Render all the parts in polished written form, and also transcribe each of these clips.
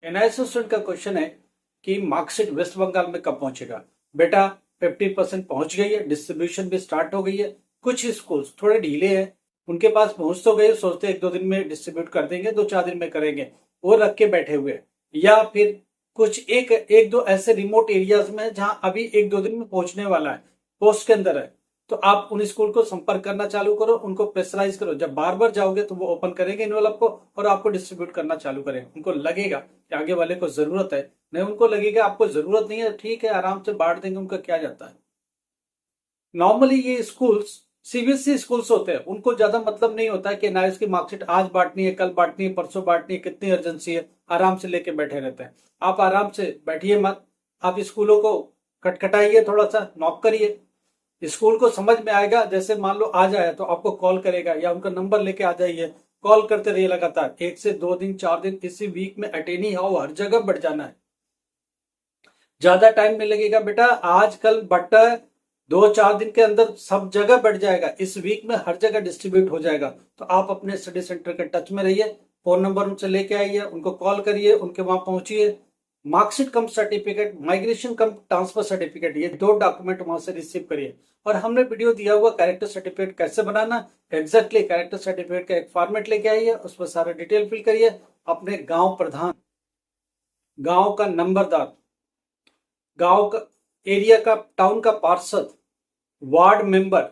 NIS student का question है कि मार्कशीट वेस्ट बंगाल में कब पहुंचेगा। बेटा 50% पहुंच गई है, डिस्ट्रीब्यूशन भी स्टार्ट हो गई है। कुछ स्कूल्स थोड़े ढीले हैं, उनके पास पहुंच तो गए, सोचते एक दो दिन में डिस्ट्रीब्यूट कर देंगे, 2-4 दिन में करेंगे, वो रख के बैठे हुए हैं। या फिर कुछ एक दो ऐसे रिमोट एरियाज में जहां अभी 1-2 दिन में पहुंचने वाला है, पोस्ट के अंदर है, तो आप उन स्कूल को संपर्क करना चालू करो, उनको प्रेशराइज करो। जब बार बार जाओगे तो वो ओपन करेंगे इनवेलप को और आपको डिस्ट्रीब्यूट करना चालू करेंगे। उनको लगेगा कि आगे वाले को जरूरत है, नहीं उनको लगेगा आपको जरूरत नहीं है, ठीक है आराम से बांट देंगे, उनका क्या जाता है। नॉर्मली ये स्कूल्स सीबीएसई स्कूल्स होते हैं, उनको ज्यादा मतलब नहीं होता है कि एनआईएस की मार्कशीट आज बांटनी है, कल बांटनी है, परसों बांटनी है, कितनी अर्जेंसी है, आराम से लेके बैठे रहते हैं। आप आराम से बैठिए मत, आप स्कूलों को खटखटाइए, थोड़ा सा नॉक करिए, स्कूल को समझ में आएगा। जैसे मान लो आज आया तो आपको कॉल करेगा या उनका नंबर लेके आ जाइए, कॉल करते रहिए लगातार, 1 से 2 दिन 4 दिन, इसी वीक में अटेंड ही हो, हर जगह बढ़ जाना है। ज्यादा टाइम नहीं लगेगा बेटा, आज कल बढ़ता है, 2-4 दिन के अंदर सब जगह बढ़ जाएगा, इस वीक में हर जगह डिस्ट्रीब्यूट हो जाएगा। तो आप अपने स्टडी सेंटर के टच में रहिए, फोन नंबर उनसे लेके आइए, उनको कॉल करिए, उनके वहां पहुंचिए। मार्कशीट कम सर्टिफिकेट, माइग्रेशन कम ट्रांसफर सर्टिफिकेट, ये 2 डॉक्यूमेंट वहां से रिसीव करिए। और हमने वीडियो दिया हुआ कैरेक्टर सर्टिफिकेट कैसे बनाना, एग्जैक्टली कैरेक्टर सर्टिफिकेट का एक फॉर्मेट लेके आइए, उस पर सारा डिटेल फिल करिए। अपने गांव प्रधान, गांव का नंबरदार, गांव का, एरिया का, टाउन का पार्षद, वार्ड मेंबर,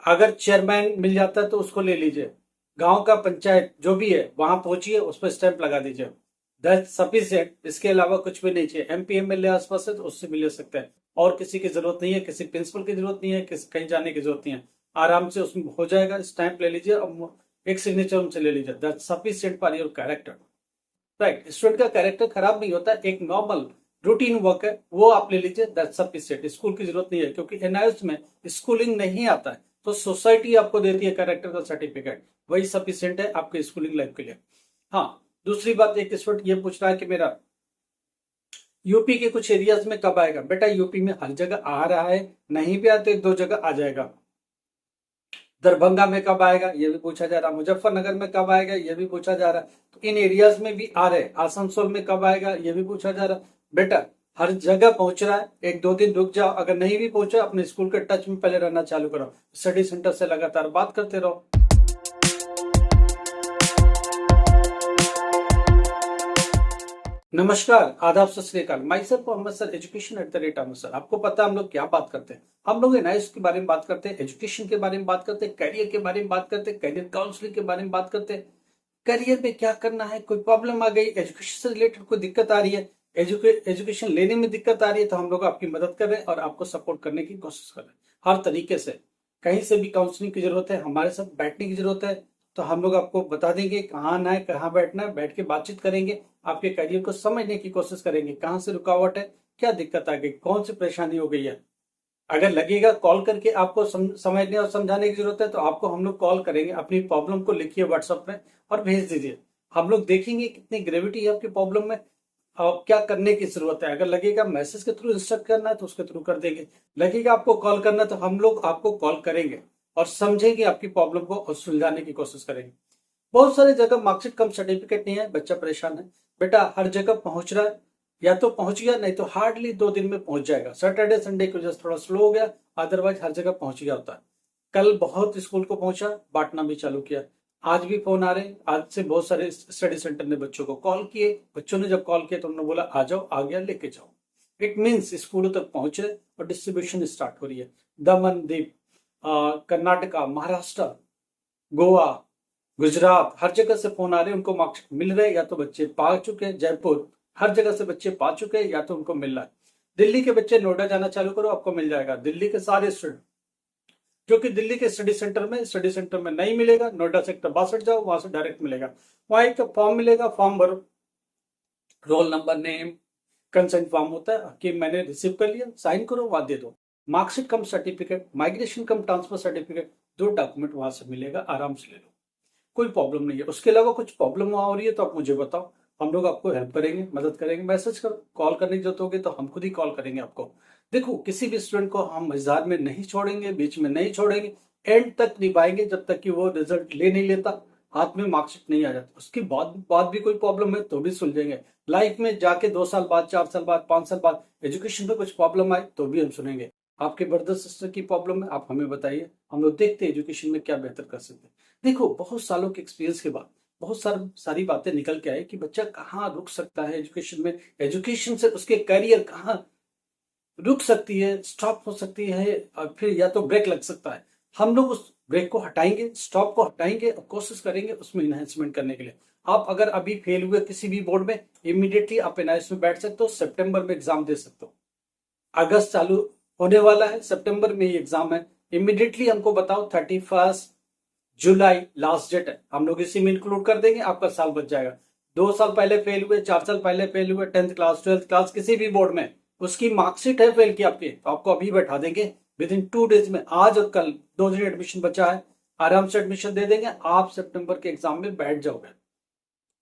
अगर चेयरमैन मिल जाता है तो उसको ले लीजिए, गांव का पंचायत जो भी है वहां पहुंचिए, उस पर स्टैंप लगा दीजिए, दैट्स सफिशिएंट। इसके अलावा कुछ भी नहीं चाहिए। एमपी एमएलए आसपास है तो उससे मिल सकते हैं, और किसी की जरूरत नहीं है, किसी प्रिंसिपल की जरूरत नहीं है, कहीं जाने की जरूरत नहीं है, आराम से उसमें हो जाएगा। स्टैंप ले लीजिए और एक सिग्नेचर उनसे ले लीजिए, that's sufficient for your character. Right, student का कैरेक्टर खराब नहीं होता, एक नॉर्मल रूटीन वर्क है, वो आप ले लीजिए, दैट्स सफिशिएंट। स्कूल की जरूरत नहीं है, क्योंकि एनआईएस में स्कूलिंग नहीं आता है, तो सोसाइटी आपको देती है कैरेक्टर का सर्टिफिकेट, वही सफिशिएंट है आपके स्कूलिंग लाइफ के लिए। हाँ, दूसरी बात, एक स्टूडेंट ये पूछ रहा है कि मेरा यूपी के कुछ एरियाज में कब आएगा। बेटा यूपी में हर जगह आ रहा है, नहीं भी आते 1-2 जगह आ जाएगा। दरभंगा में कब आएगा ये भी पूछा जा रहा है, मुजफ्फरनगर में कब आएगा ये भी पूछा जा रहा है, तो इन एरियाज में भी आ रहे। आसनसोल में कब आएगा ये भी पूछा जा रहा है। बेटा हर जगह पहुंच रहा है, 1-2 दिन रुक जाओ, अगर नहीं भी पहुंचा अपने स्कूल के टच में पहले रहना चालू करो, स्टडी सेंटर से लगातार बात करते रहो। नमस्कार, आदाब, सत श्री अकाल। माई सेल्फ मोहम्मद सर, education@अमृतसर। आपको पता है हम लोग क्या बात करते हैं, हम लोग एनआईएस के बारे में बात करते हैं, एजुकेशन के बारे में बात करते हैं, करियर के बारे में बात करते हैं, करियर काउंसलिंग के बारे में बात करते हैं। करियर में क्या करना है, कोई प्रॉब्लम आ गई, एजुकेशन से रिलेटेड कोई दिक्कत आ रही है, एजुकेशन लेने में दिक्कत आ रही है, तो हम लोग आपकी मदद कर रहे हैं और आपको सपोर्ट करने की कोशिश कर रहे हैं हर तरीके से। कहीं से भी काउंसलिंग की जरूरत है, हमारे साथ बैठने की जरूरत है, तो हम लोग आपको बता देंगे कहाँ आना है, कहाँ बैठना है, बैठ के बातचीत करेंगे, आपके करियर को समझने की कोशिश करेंगे, कहाँ से रुकावट है, क्या दिक्कत आ गई, कौन सी परेशानी हो गई है। अगर लगेगा कॉल करके आपको समझने और समझाने की जरूरत है, तो आपको हम लोग कॉल करेंगे, अपनी प्रॉब्लम को लिखिए व्हाट्सएप में और भेज दीजिए। हम लोग देखेंगे कितनी ग्रेविटी है आपकी प्रॉब्लम में और क्या करने की जरूरत है। अगर लगेगा मैसेज के थ्रू इंस्ट्रक्ट करना है तो उसके थ्रू कर देंगे, लगेगा आपको कॉल करना है तो हम लोग आपको कॉल करेंगे और समझेंगे आपकी प्रॉब्लम को और सुलझाने की कोशिश करेंगे। बहुत सारी जगह मार्कशीट कम सर्टिफिकेट नहीं है, बच्चा परेशान है। बेटा हर जगह पहुंच रहा है, या तो पहुंच गया, नहीं तो हार्डली 2 दिन में पहुंच जाएगा। सैटरडे संडे की वजह से थोड़ा स्लो हो गया, अदरवाइज हर जगह पहुंच गया होता है। कल बहुत स्कूल को पहुंचा, बांटना भी चालू किया, आज भी फोन आ रहे। आज से बहुत सारे स्टडी सेंटर ने बच्चों को कॉल किए, बच्चों ने जब कॉल किया तो उन्होंने बोला आ जाओ, आ गया, लेके जाओ। इट मीन्स स्कूलों तक पहुंच रहे और डिस्ट्रीब्यूशन स्टार्ट हो रही है। दमन दीप, कर्नाटका, महाराष्ट्र, गोवा, गुजरात, हर जगह से फोन आ रहे हैं, उनको मार्क्स मिल रहे, या तो बच्चे पा चुके हैं, जयपुर हर जगह से बच्चे पा चुके हैं, या तो उनको मिल रहा है। दिल्ली के बच्चे नोएडा जाना चालू करो, आपको मिल जाएगा। दिल्ली के सारे स्टूडेंट जो कि दिल्ली के स्टडी सेंटर में नहीं मिलेगा, नोएडा सेक्टर 62 जाओ, वहां से डायरेक्ट मिलेगा। वहां एक फॉर्म मिलेगा, फॉर्म भरो, roll number, name, consent form होता है कि मैंने रिसीव कर लिया, साइन करो, वहां दे दो। मार्कशीट कम सर्टिफिकेट, माइग्रेशन कम ट्रांसफर सर्टिफिकेट, 2 डॉक्यूमेंट वहां से मिलेगा, आराम से ले लो, कोई प्रॉब्लम नहीं है। उसके अलावा कुछ प्रॉब्लम वहां हो रही है तो आप मुझे बताओ, हम लोग आपको हेल्प करेंगे, मदद करेंगे। मैसेज करो, कॉल करने की जरूरत होगी तो हम खुद ही कॉल करेंगे आपको। देखो किसी भी स्टूडेंट को हम मझधार में नहीं छोड़ेंगे, बीच में नहीं छोड़ेंगे, एंड तक निभाएंगे जब तक कि वो रिजल्ट ले नहीं लेता। हाथ में मार्कशीट नहीं आ जाती, उसके बाद भी कोई प्रॉब्लम है तो भी सुलझेंगे। लाइफ में जाके 2 साल बाद, 4 साल बाद, 5 साल बाद एजुकेशन में कुछ प्रॉब्लम आए तो भी हम सुनेंगे। आपके ब्रदर सिस्टर की प्रॉब्लम है, आप हमें बताइए, हम लोग देखते हैं एजुकेशन में क्या बेहतर कर सकते हैं। देखो, बहुत सालों के एक्सपीरियंस के बाद बहुत सारी बातें निकल के आए कि बच्चा कहाँ रुक सकता है एजुकेशन में, एजुकेशन से उसके करियर कहाँ रुक सकती है, स्टॉप हो सकती है, और फिर या तो ब्रेक लग सकता है। हम लोग उस ब्रेक को हटाएंगे, स्टॉप को हटाएंगे और कोशिश करेंगे उसमें इनहेंसमेंट करने के लिए। आप अगर अभी फेल हुए किसी भी बोर्ड में, इमीडिएटली आप एनआईएस में बैठ सकते हो, सितंबर में एग्जाम दे सकते हो। अगस्त चालू होने वाला है, सितंबर में ही एग्जाम है। इमीडिएटली हमको बताओ, 31 जुलाई लास्ट डेट है, हम लोग इसी में इंक्लूड कर देंगे, आपका साल बच जाएगा। 2 साल पहले फेल हुए, 4 साल पहले फेल हुए, 10th क्लास 12th क्लास किसी भी बोर्ड में, उसकी मार्कशीट है फेल की आपकी, तो आपको अभी बैठा देंगे विद इन 2 डेज में। आज और कल 2 दिन एडमिशन बचा है, आराम से एडमिशन दे देंगे, आप सितंबर के एग्जाम में बैठ जाओगे।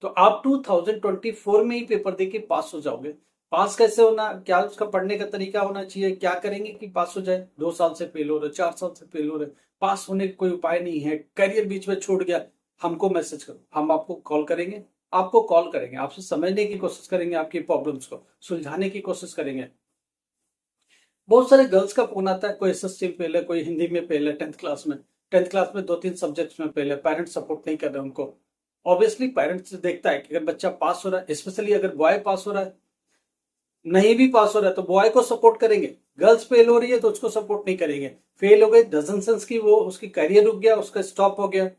तो आप 2024 में ही पेपर देके पास हो जाओगे। पास कैसे होना, क्या उसका पढ़ने का तरीका होना चाहिए, क्या करेंगे कि पास हो जाए। 2 साल से फेल हो रहे, 4 साल से फेल हो रहे, पास होने का कोई उपाय नहीं है, करियर बीच में छूट गया, हमको मैसेज करो, हम आपको कॉल करेंगे, आपसे समझने की कोशिश करेंगे, आपकी प्रॉब्लम्स को सुलझाने की कोशिश करेंगे। बहुत सारे गर्ल्स का फोन आता है, कोई एसएसटी में फेल है, कोई हिंदी में फेल है, 10th क्लास में 2-3 सब्जेक्ट्स में फेल है, पेरेंट्स सपोर्ट नहीं कर रहे उनको। ऑब्वियसली पेरेंट्स देखता है कि अगर बच्चा पास हो रहा है, स्पेशली अगर बॉय पास हो रहा है, नहीं भी पास हो रहा है तो बॉय को सपोर्ट करेंगे, गर्ल्स फेल हो रही है तो उसको सपोर्ट नहीं करेंगे। फेल हो गई डजन सेंस की, वो उसकी करियर रुक गया, उसका स्टॉप हो गया,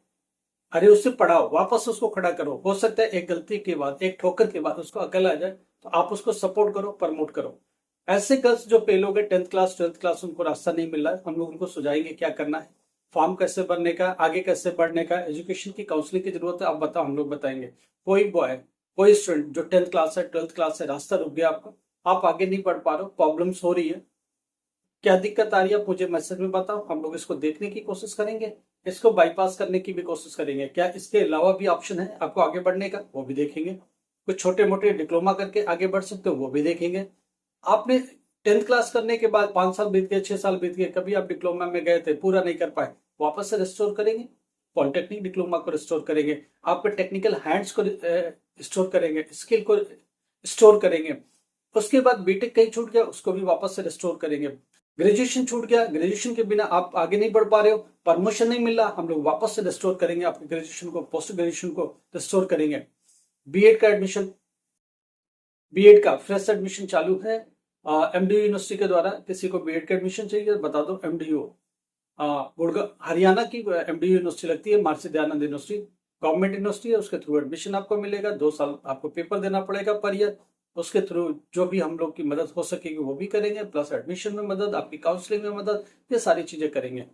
अरे उससे पढ़ाओ, वापस उसको खड़ा करो। हो सकता है एक गलती के बाद, एक ठोकर के बाद उसको अकल आ जाए, तो आप उसको सपोर्ट करो, प्रमोट करो। ऐसे गर्ल्स जो फेल हो गए 10th क्लास 12th क्लास, उनको रास्ता नहीं मिल रहा है, हम लोग उनको सुझाएंगे क्या करना है, फॉर्म कैसे भरने का, आगे कैसे बढ़ने का, एजुकेशन की काउंसलिंग की जरूरत है, आप बताओ, हम लोग बताएंगे। कोई बॉय, कोई स्टूडेंट जो 10th क्लास है, 12th क्लास है, रास्ता रुक गया आपका, आप आगे नहीं बढ़ पा रहे हो, प्रॉब्लम्स हो रही है, क्या दिक्कत आ रही है, मुझे मैसेज में बताओ, हम लोग इसको देखने की कोशिश करेंगे, इसको बाईपास करने की भी कोशिश करेंगे। क्या इसके अलावा भी ऑप्शन है आपको आगे बढ़ने का, वो भी देखेंगे। कुछ छोटे मोटे डिप्लोमा करके आगे बढ़ सकते हो, वो भी देखेंगे। आपने 10th क्लास करने के बाद 5 साल बीत गए, 6 साल बीत गए, कभी आप डिप्लोमा में गए थे, पूरा नहीं कर पाए, वापस से रिस्टोर करेंगे, पॉलिटेक्निक डिप्लोमा को रिस्टोर करेंगे, आपके टेक्निकल हैंड्स को स्टोर करेंगे, स्किल को स्टोर करेंगे। उसके बाद बीटेक कहीं छूट गया, उसको भी वापस से रिस्टोर करेंगे। ग्रेजुएशन छूट गया, ग्रेजुएशन के बिना आप आगे नहीं बढ़ पा रहे हो, प्रमोशन नहीं मिल रहा, हम लोग वापस से रिस्टोर करेंगे आपके ग्रेजुएशन को, पोस्ट ग्रेजुएशन को रिस्टोर करेंगे। बीएड का फ्रेश एडमिशन चालू है, एमडीयू यूनिवर्सिटी के द्वारा। किसी को बीएड का एडमिशन चाहिए बता दो, एमडीयू गुड़गांव हरियाणा की एमडीयू यूनिवर्सिटी लगती है, Maharshi Dayanand university, government university है, उसके थ्रू एडमिशन आपको मिलेगा। 2 साल आपको पेपर देना पड़ेगा पर ईयर, उसके थ्रू जो भी हम लोग की मदद हो सकेगी वो भी करेंगे, प्लस एडमिशन में मदद, आपकी काउंसलिंग में मदद, ये सारी चीजें करेंगे।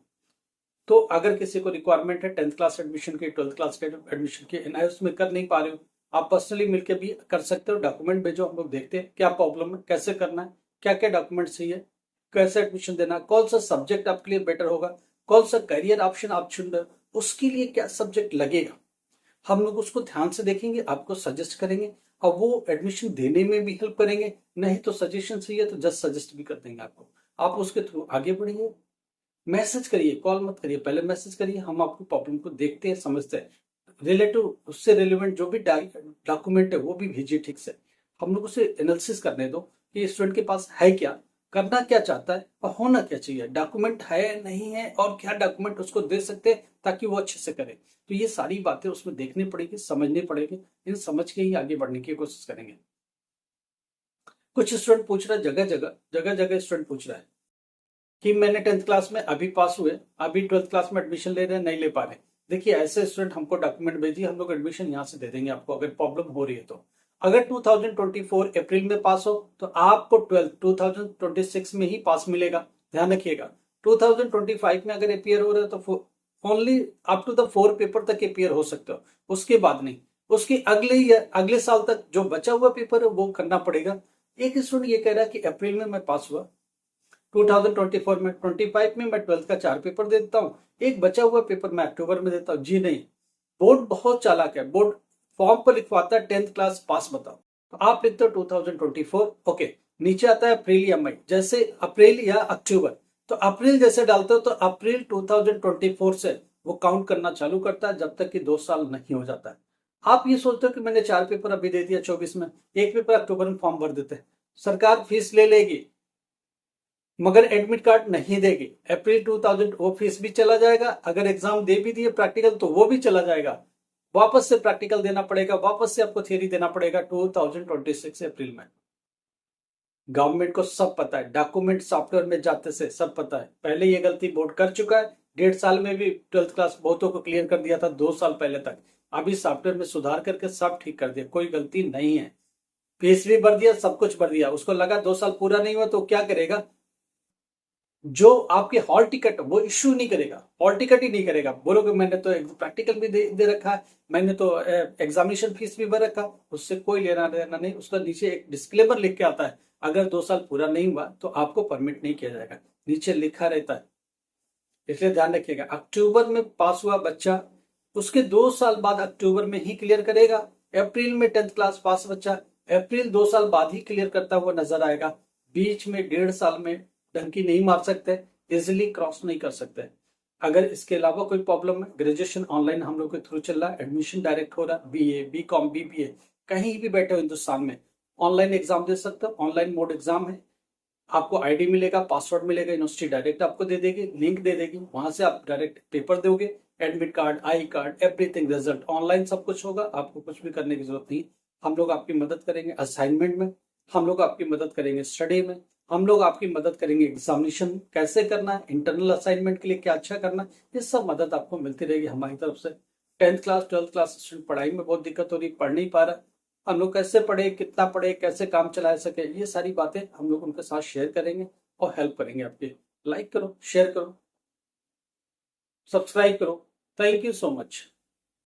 तो अगर किसी को रिक्वायरमेंट है 10th क्लास एडमिशन की, 12th क्लास के एडमिशन की, एनआईएस में कर नहीं पा रहे हो, आप पर्सनली मिलकर भी कर सकते हो। डॉक्यूमेंट भेजो, हम लोग देखते हैं क्या प्रॉब्लम है, कैसे करना है, क्या क्या डॉक्यूमेंट चाहिए, कैसे एडमिशन देना, कौन सा सब्जेक्ट आपके लिए बेटर होगा, कौन सा करियर ऑप्शन आप चुन रहे हो, उसके लिए क्या सब्जेक्ट लगेगा, हम लोग उसको ध्यान से देखेंगे, आपको सजेस्ट करेंगे, और वो एडमिशन देने में भी हेल्प करेंगे। नहीं तो सजेशन चाहिए तो जस्ट सजेस्ट भी कर देंगे आपको, आप उसके थ्रू आगे बढ़िए। मैसेज करिए, कॉल मत करिए, पहले मैसेज करिए, हम आपको प्रॉब्लम को देखते हैं, समझते हैं, रिलेटिव उससे रिलेवेंट जो भी डॉक्यूमेंट है वो भी भेजिए ठीक से, हम लोग उसे एनालिसिस करने दो कि स्टूडेंट के पास है क्या, करना क्या चाहता है और होना क्या चाहिए, डॉक्यूमेंट है नहीं है, और क्या डॉक्यूमेंट उसको दे सकते हैं ताकि वो अच्छे से करे। तो ये सारी बातें उसमें देखनी पड़ेगी, समझनी पड़ेगी, इन समझ के ही आगे बढ़ने की कोशिश करेंगे। कुछ स्टूडेंट पूछ रहा है, जगह जगह स्टूडेंट पूछ रहा है कि मैंने 10th क्लास में अभी पास हुए, अभी 12th क्लास में एडमिशन ले रहे हैं, नहीं ले पा रहे। देखिए, ऐसे स्टूडेंट हमको डॉक्यूमेंट भेजिए, हम लोग एडमिशन यहाँ से दे देंगे आपको, अगर प्रॉब्लम हो रही है तो। अगर 2024 अप्रैल में पास हो तो आपको 2026 में ही पास मिलेगा, ध्यान रखिएगा। 2025 में अगर अपियर हो रहा है तो only up to the 4 paper तक अपियर हो सकते हो, उसके बाद नहीं। उसके अगले साल तक जो बचा हुआ पेपर है वो करना पड़ेगा। एक स्टूडेंट ये कह रहा है कि अप्रैल में मैं पास हुआ, 2024 में, 25 में मैं 12th का 4 पेपर दे देता हूँ, एक बचा हुआ पेपर मैं अक्टूबर में देता हूँ। जी नहीं, बोर्ड बहुत चालाक है, बोर्ड फॉर्म पर लिखवाता है 10th क्लास पास बताओ, तो आप लिखते हो 2024, ओके, नीचे आता है अप्रैल या मई, जैसे अप्रैल या अक्टूबर, तो अप्रैल जैसे डालते हो तो अप्रैल 2024 से वो काउंट करना चालू करता है जब तक कि 2 साल नहीं हो जाता है। आप ये सोचते हो कि मैंने 4 पेपर अभी दे दिया 24 में, एक पेपर अक्टूबर में फॉर्म भर देते हैं, सरकार फीस ले लेगी मगर एडमिट कार्ड नहीं देगी। अप्रैल 2000 वो फीस भी चला जाएगा, अगर एग्जाम दे भी दिए प्रैक्टिकल तो वो भी चला जाएगा, वापस से प्रैक्टिकल देना पड़ेगा, वापस से आपको थियरी देना पड़ेगा 2026 अप्रैल में। गवर्नमेंट को सब पता है, डॉक्यूमेंट सॉफ्टवेयर में जाते से सब पता है। पहले ये गलती बोर्ड कर चुका है, 1.5 साल में भी 12th क्लास बहुतों को क्लियर कर दिया था 2 साल पहले तक। अभी सॉफ्टवेयर में सुधार करके सब ठीक कर दिया, कोई गलती नहीं है। फीस भी भर दिया, सब कुछ भर दिया, उसको लगा 2 साल पूरा नहीं हुआ तो क्या करेगा, जो आपके हॉल टिकट वो इश्यू नहीं करेगा, हॉल टिकट ही नहीं करेगा। बोलोगे मैंने तो प्रैक्टिकल भी दे रखा है, मैंने तो एग्जामिनेशन फीस भी भर रखा, उससे कोई लेना देना नहीं। उसका नीचे एक डिस्क्लेमर लिख के आता है, अगर 2 साल पूरा नहीं हुआ तो आपको परमिट नहीं किया जाएगा, नीचे लिखा रहता है। इसलिए ध्यान रखिएगा, अक्टूबर में पास हुआ बच्चा उसके 2 साल बाद अक्टूबर में ही क्लियर करेगा। अप्रैल में 10th क्लास पास बच्चा अप्रैल 2 साल बाद ही क्लियर करता हुआ नजर आएगा। बीच में 1.5 साल में डंकी नहीं मार सकते, इजिली क्रॉस नहीं कर सकते। अगर इसके अलावा कोई प्रॉब्लम है, ग्रेजुएशन ऑनलाइन हम लोग के थ्रू चल रहा है, एडमिशन डायरेक्ट हो रहा है, BA BCom BBA कहीं भी बैठे हो हिंदुस्तान में ऑनलाइन एग्जाम दे सकते हो। ऑनलाइन मोड एग्जाम है, आपको आईडी मिलेगा, पासवर्ड मिलेगा, यूनिवर्सिटी डायरेक्ट आपको दे देगी, लिंक दे देगी, वहां से आप डायरेक्ट पेपर दोगे, admit card, I card, everything, result online सब कुछ होगा, आपको कुछ भी करने की जरूरत नहीं। हम लोग आपकी मदद करेंगे असाइनमेंट में, हम लोग आपकी मदद करेंगे स्टडी में, हम लोग आपकी मदद करेंगे एग्जामिनेशन कैसे करना है, इंटरनल असाइनमेंट के लिए क्या अच्छा करना है, ये सब मदद आपको मिलती रहेगी हमारी तरफ से। 10th class 12th class student पढ़ाई में बहुत दिक्कत हो रही, पढ़ नहीं पा रहा, हम लोग कैसे पढ़े, कितना पढ़े, कैसे काम चला सके, ये सारी बातें हम लोग उनके साथ शेयर करेंगे और हेल्प करेंगे आपकी। लाइक करो, शेयर करो, सब्सक्राइब करो। Thank you so much.